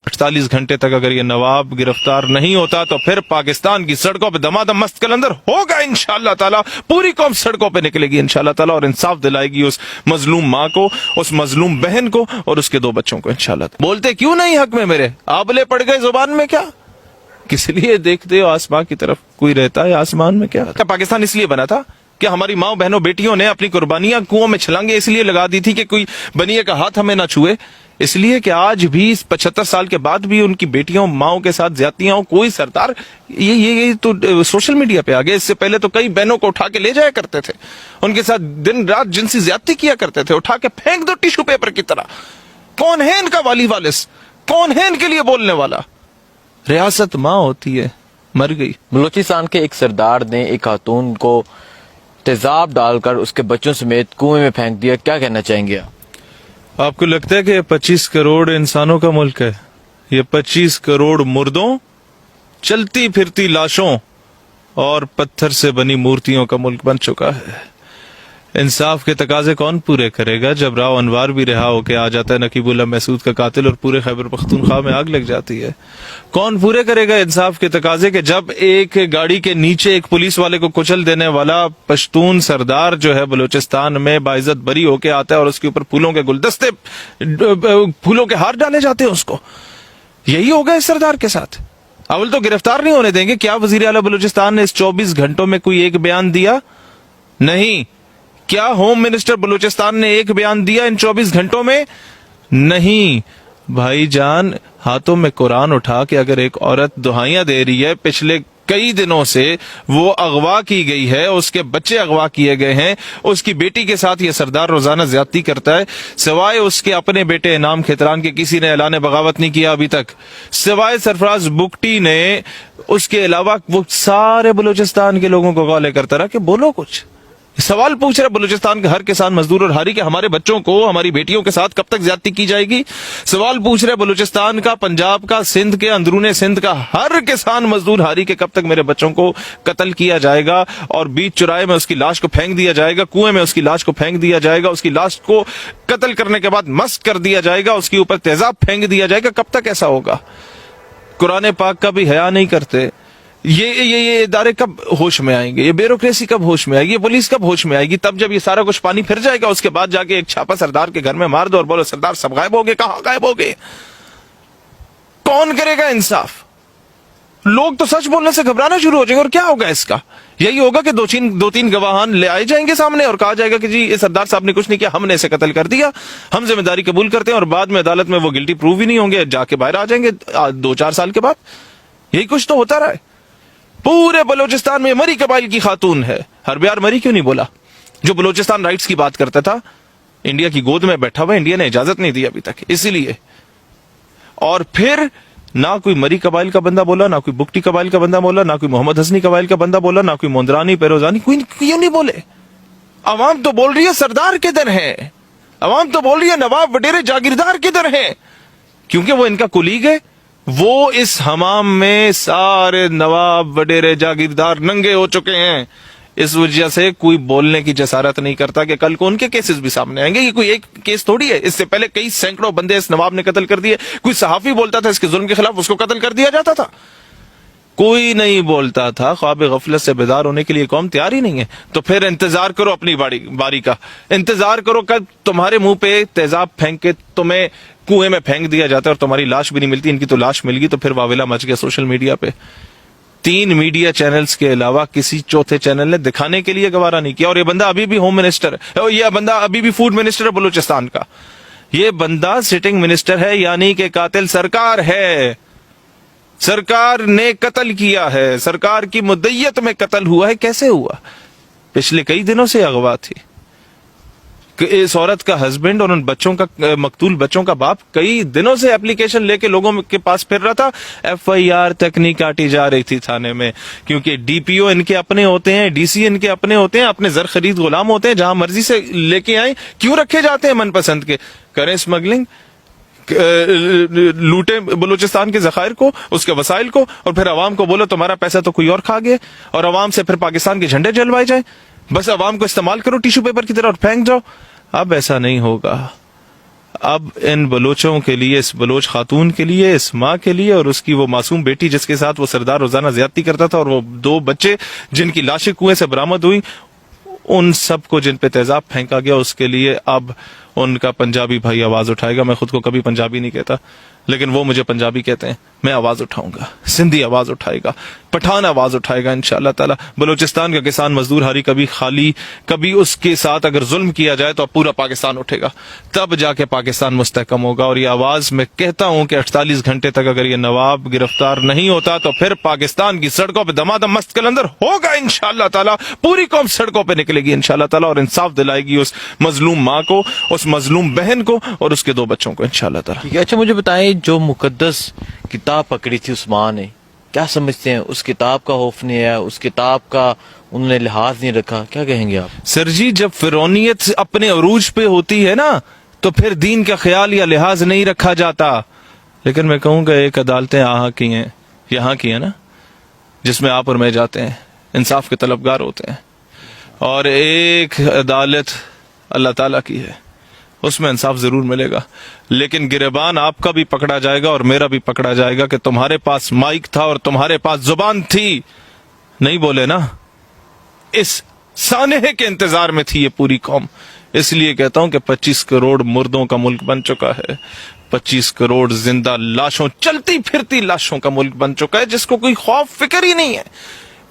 48 घंटे तक अगर ये नवाब गिरफ्तार नहीं होता तो फिर पाकिस्तान की सड़कों पे दमादम मस्त कलंदर होगा इंशाअल्लाह ताला। पूरी कौम सड़कों पे निकलेगी इंशाअल्लाह ताला और इंसाफ दिलाएगी उस मजलूम माँ को, उस मजलूम बहन को और उसके 2 बच्चों को इंशाअल्लाह। बोलते क्यों नहीं हक में मेरे, आबले पड़ गए जुबान में क्या? किस लिए देखते हो आसमां की तरफ? कोई रहता है आसमान में क्या? पाकिस्तान इसलिए बना था कि हमारी माँ बहनों बेटियों ने अपनी कुर्बानियां कुओं में छलांगे इसलिए लगा दी थी कि कोई बनिए का हाथ हमें ना छुए, इसलिए कि आज भी 75 साल के बाद भी उनकी बेटियों माओं के साथ ज्यादतियां हो। कोई सरदार ये तो सोशल मीडिया पे आ गए। इससे पहले तो कई बहनों को उठा के ले जाया करते थे, उनके साथ दिन रात जिनसी ज्यादती किया करते थे, उठा के फेंक दो टिश्यू पेपर की तरह। कौन है इनका वाली वालिस? कौन है इनके लिए बोलने वाला? रियासत माँ होती है, मर गई। बलूचिस्तान के एक सरदार ने एक खातून को तेजाब डालकर उसके बच्चों समेत कुएं में फेंक दिया, क्या कहना चाहेंगे आप? आपको लगता है कि ये 25 करोड़ इंसानों का मुल्क है? ये 25 करोड़ मुर्दों, चलती फिरती लाशों और पत्थर से बनी मूर्तियों का मुल्क बन चुका है। इंसाफ के तकाजे कौन पूरे करेगा जब राव अनवार भी रिहा होके आ जाता है नकीबुल्लाह महसूद का कातिल और पूरे खैबर पख्तूनख्वा में आग लग जाती है? कौन पूरे करेगा इंसाफ के तकाजे के जब एक गाड़ी के नीचे एक पुलिस वाले को कुचल देने वाला पश्तून सरदार जो है बलूचिस्तान में बाइज्जत बरी होके आता है और उसके ऊपर फूलों के गुलदस्ते, फूलों के हार डाले जाते हैं उसको? यही होगा इस सरदार के साथ। अव्वल तो गिरफ्तार नहीं होने देंगे। क्या वजीर आला बलूचिस्तान ने इस 24 घंटों में कोई एक बयान दिया? नहीं। क्या होम मिनिस्टर बलूचिस्तान ने एक बयान दिया इन 24 घंटों में? नहीं। भाईजान, हाथों में कुरान उठा के अगर एक औरत दुहाइयां दे रही है, पिछले कई दिनों से वो अगवा की गई है, उसके बच्चे अगवा किए गए हैं, उसकी बेटी के साथ ये सरदार रोजाना ज्यादती करता है, सिवाय उसके अपने बेटे इनाम खितरान के किसी ने ऐलान बगावत नहीं किया अभी तक, सिवाय सरफराज बुगटी ने। उसके अलावा वो सारे बलूचिस्तान के लोगों को कॉल करता रहा कि बोलो कुछ। सवाल पूछ रहे बलूचिस्तान के हर किसान मजदूर और हारी के हमारे बच्चों को, हमारी बेटियों के साथ कब तक ज्यादती की जाएगी? सवाल पूछ रहे बलूचिस्तान का, पंजाब का, सिंध के, अंदरूने सिंध का हर किसान मजदूर हारी के कब तक मेरे बच्चों को कत्ल किया जाएगा और बीच चौराहे में उसकी लाश को फेंक दिया जाएगा, कुएं में उसकी लाश को फेंक दिया जाएगा, उसकी लाश को कत्ल करने के बाद मस्त कर दिया जाएगा, उसके ऊपर तेजाब फेंक दिया जाएगा? कब तक ऐसा होगा? कुरान पाक का भी हया नहीं करते। ये इदारे कब होश में आएंगे? ये ब्यूरोक्रेसी कब होश में आएगी? ये पुलिस कब होश में आएगी? तब जब ये सारा कुछ पानी फिर जाएगा, उसके बाद जाके एक छापा सरदार के घर में मार दो और बोलो सरदार सब गायब हो गए। कहां गायब हो गए? कौन करेगा इंसाफ? लोग तो सच बोलने से घबराना शुरू हो जाएंगे। और क्या होगा इसका? यही होगा कि दो तीन गवाहान ले आए जाएंगे सामने और कहा जाएगा कि जी ये सरदार साहब ने कुछ नहीं किया, हमने इसे कत्ल कर दिया, हम जिम्मेदारी कबूल करते हैं। और बाद में अदालत में वो गिल्टी प्रूव ही नहीं होंगे, जाके बाहर आ जाएंगे 2-4 साल के बाद। यही कुछ तो होता रहा है। पूरे बलूचिस्तान में मरी कबाइल की खातून है। हरबियार मरी क्यों नहीं बोला? जो बलूचिस्तान राइट्स की बात करता था, इंडिया की गोद में बैठा हुआ, इंडिया ने इजाजत नहीं दी अभी तक, इसीलिए। और फिर ना कोई मरी कबाइल का बंदा बोला, ना कोई बुगटी कबाइल का बंदा बोला, ना कोई मोहम्मद हसनी कबाइल का बंदा बोला, ना कोई मोंदरानी पेरोजानी, कोई क्यों नहीं बोले? अवाम तो बोल रही है सरदार किधर है, अवाम तो बोल रही है नवाब वडेरे जागीरदार किधर है, क्योंकि वो इनका कुलीग है। वो इस हमाम में सारे नवाब वडेरे जागीरदार नंगे हो चुके हैं। इस वजह से कोई बोलने की जसारत नहीं करता कि कल को उनके केसेस भी सामने आएंगे। ये कोई एक केस थोड़ी है, इससे पहले कई सैकड़ों बंदे इस नवाब ने कत्ल कर दिए। कोई सहाफी बोलता था इसके जुल्म के खिलाफ, उसको कत्ल कर दिया जाता था। कोई नहीं बोलता था। ख्वाब गफलत से बेदार होने के लिए कौम तैयार ही नहीं है। तो फिर इंतजार करो अपनी बारी का, इंतजार करो कब तुम्हारे मुंह पे तेजाब फेंक के तुम्हें कुएं में फेंक दिया जाता है और तुम्हारी लाश भी नहीं मिलती। इनकी तो लाश मिल गई तो फिर वावेला मच गया सोशल मीडिया पे। 3 मीडिया चैनल्स के अलावा किसी चौथे चैनल ने दिखाने के लिए गवारा नहीं किया। और ये बंदा अभी भी होम मिनिस्टर है, ये बंदा अभी भी फूड मिनिस्टर है बलूचिस्तान का। ये बंदा सिटिंग मिनिस्टर है, यानी कि कातिल सरकार है। सरकार ने कत्ल किया है, सरकार की मुद्दयत में कत्ल हुआ है। कैसे हुआ? पिछले कई दिनों से अगवा थी। इस औरत का हस्बैंड और उन बच्चों का, मकतूल बच्चों का बाप कई दिनों से एप्लीकेशन लेके लोगों के पास फिर रहा था। FIR तक नहीं काटी जा रही थी थाने में, क्योंकि DPO इनके अपने होते हैं, DC इनके अपने होते हैं, अपने जर खरीद गुलाम होते हैं, जहां मर्जी से लेके आए। क्यों रखे जाते हैं मनपसंद के? करें स्मगलिंग, लूटे बलूचिस्तान के जखायर को, उसके वसाइल को, और फिर अवाम को बोलो तुम्हारा पैसा तो कोई और खा गया, और अवाम से फिर पाकिस्तान के झंडे जलवाए जाए। बस अवाम को इस्तेमाल करो टिश्यू पेपर की तरह और फेंक जाओ। अब ऐसा नहीं होगा। اب ان بلوچوں کے لیے، اس بلوچ خاتون کے لیے، اس ماں کے لیے اور اس کی وہ معصوم بیٹی جس کے ساتھ وہ سردار روزانہ زیادتی کرتا تھا، اور وہ 2 بچے جن کی لاشیں کنویں سے برآمد ہوئی، ان سب کو جن پہ تیزاب پھینکا گیا، اس کے لیے اب ان کا پنجابی بھائی آواز اٹھائے گا. میں خود کو کبھی پنجابی نہیں کہتا، لیکن وہ مجھے پنجابی کہتے ہیں. میں آواز اٹھاؤں گا، سندھی آواز اٹھائے گا، پٹھان آواز اٹھائے گا انشاءاللہ تعالی. بلوچستان کا کسان مزدور ہاری کبھی خالی، کبھی اس کے ساتھ اگر ظلم کیا جائے تو اب پورا پاکستان اٹھے گا، تب جا کے پاکستان مستحکم ہوگا. اور یہ آواز میں کہتا ہوں کہ 48 گھنٹے تک اگر یہ نواب گرفتار نہیں ہوتا تو پھر پاکستان کی سڑکوں پہ دمادم مست کلندر ہوگا انشاءاللہ تعالی. پوری قوم سڑکوں پہ نکلے گی انشاءاللہ تعالی اور انصاف دلائے گی اس مظلوم ماں کو، اس مظلوم بہن کو اور اس کے 2 بچوں کو انشاءاللہ تعالی. ٹھیک ہے. اچھا مجھے بتائیں، جو مقدس کتاب پکڑی تھی اس ماں نے، کیا سمجھتے ہیں اس کتاب کا خوف نہیں ہے، اس کتاب کا انہوں نے لحاظ نہیں رکھا، کیا کہیں گے آپ؟ سر جی، جب فرعونیت اپنے عروج پہ ہوتی ہے نا تو پھر دین کا خیال یا لحاظ نہیں رکھا جاتا. لیکن میں کہوں گا ایک عدالتیں یہاں کی ہیں نا، جس میں آپ اور میں جاتے ہیں، انصاف کے طلبگار ہوتے ہیں، اور ایک عدالت اللہ تعالیٰ کی ہے، اس میں انصاف ضرور ملے گا. لیکن گریبان آپ کا بھی پکڑا جائے گا اور میرا بھی پکڑا جائے گا کہ تمہارے پاس مائک تھا اور تمہارے پاس زبان تھی، نہیں بولے نا. اس سانحے کے انتظار میں تھی یہ پوری قوم. اس لیے کہتا ہوں کہ 25 کروڑ مردوں کا ملک بن چکا ہے، 25 کروڑ زندہ لاشوں، چلتی پھرتی لاشوں کا ملک بن چکا ہے، جس کو کوئی خوف فکر ہی نہیں ہے.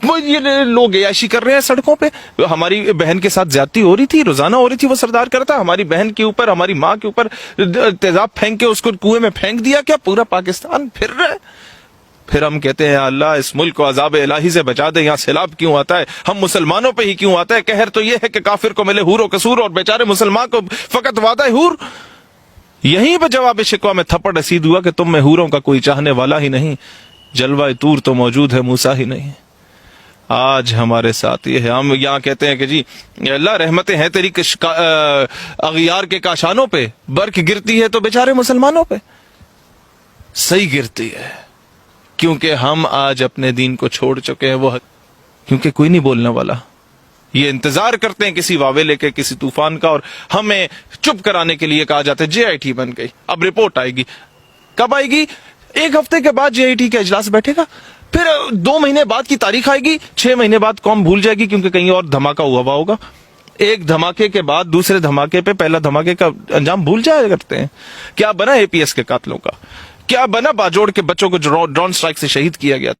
وہ یہ لوگ عیاشی کر رہے ہیں سڑکوں پہ. ہماری بہن کے ساتھ زیادتی ہو رہی تھی، روزانہ ہو رہی تھی، وہ سردار کرتا ہماری بہن کے اوپر، ہماری ماں کے اوپر تیزاب پھینک کے اس کو کنویں میں پھینک دیا. کیا پورا پاکستان پھر رہا ہے؟ پھر ہم کہتے ہیں اللہ اس ملک کو عذاب الہی سے بچا دے. یہاں سیلاب کیوں آتا ہے؟ ہم مسلمانوں پہ ہی کیوں آتا ہے؟ قہر تو یہ ہے کہ کافر کو ملے حور و قصور اور بیچارے مسلمان کو فقط وعدہ حور. یہیں پہ جواب شکوہ میں تھپڑ رسید ہوا کہ تم میں حوروں کا کوئی چاہنے والا ہی نہیں، جلوہ طور تو موجود ہے، موسیٰ ہی نہیں. آج ہمارے ساتھ یہ ہے. ہم یہاں کہتے ہیں کہ جی اللہ رحمتیں ہیں تیری اغیار کے کاشانوں پہ، برق گرتی ہے تو بیچارے مسلمانوں پہ. صحیح گرتی ہے، کیونکہ ہم آج اپنے دین کو چھوڑ چکے ہیں. وہ کیونکہ کوئی نہیں بولنے والا. یہ انتظار کرتے ہیں کسی واویلے کے، کسی طوفان کا، اور ہمیں چپ کرانے کے لیے کہا جاتا ہے JIT بن گئی. اب رپورٹ آئے گی، کب آئے گی؟ 1 ہفتے کے بعد JIT کا اجلاس بیٹھے گا، پھر 2 مہینے بعد کی تاریخ آئے گی، 6 مہینے بعد قوم بھول جائے گی کیونکہ کہیں اور دھماکہ ہوا ہوگا. ایک دھماکے کے بعد دوسرے دھماکے پہ پہلا دھماکے کا انجام بھول جایا کرتے ہیں. کیا بنا APS کے قاتلوں کا؟ کیا بنا باجوڑ کے بچوں کو ڈرون سٹرائک سے شہید کیا گیا؟